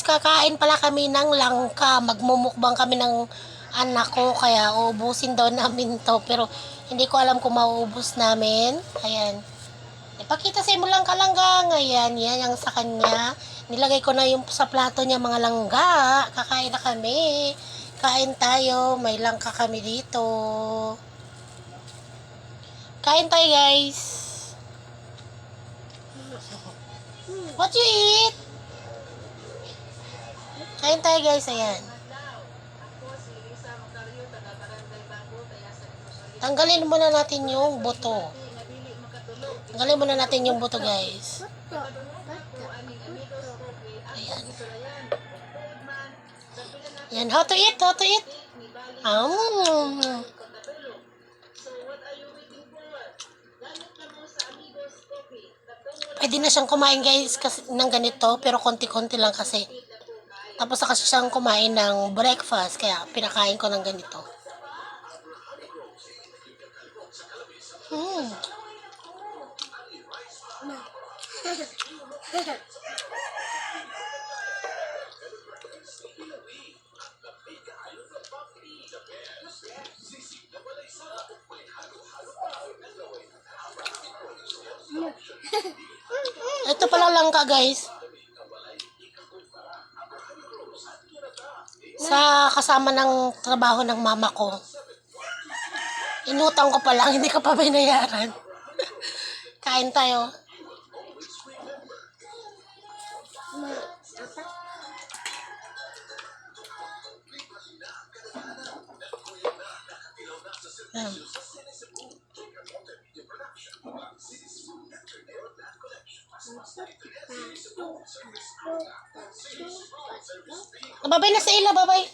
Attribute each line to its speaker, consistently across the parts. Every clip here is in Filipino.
Speaker 1: kakain pala kami ng langka. Magmumukbang kami ng anak ko, kaya uubusin daw namin to. Pero hindi ko alam kung mauubos namin. Ayan. Ipakita sa mo lang kalanggang. Ayan, yan yung sa kanya. Nilagay ko na yung sa plato niya mga langga. Kakain na kami. Kain tayo. May langka kami dito. Kain tayo, guys. What you eat? Kain tayo, guys. Ayan. Tanggalin muna natin yung buto. Tanggalin muna natin yung buto, guys. Ayan. Ayan. How to eat? How to eat? Pwede na siyang kumain, guys, kasi, ng ganito. Pero konti-konti lang kasi. Tapos saka siyang kumain ng breakfast. Kaya pinakain ko ng ganito. Ito pala langka, guys. Sa kasama ng trabaho ng mama ko. Inutang ko pa lang, hindi ko pa binayaran. Kain tayo. Babay na sa ila, babay.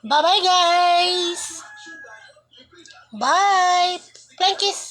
Speaker 1: Bye-bye, guys. Bye. Flying kiss.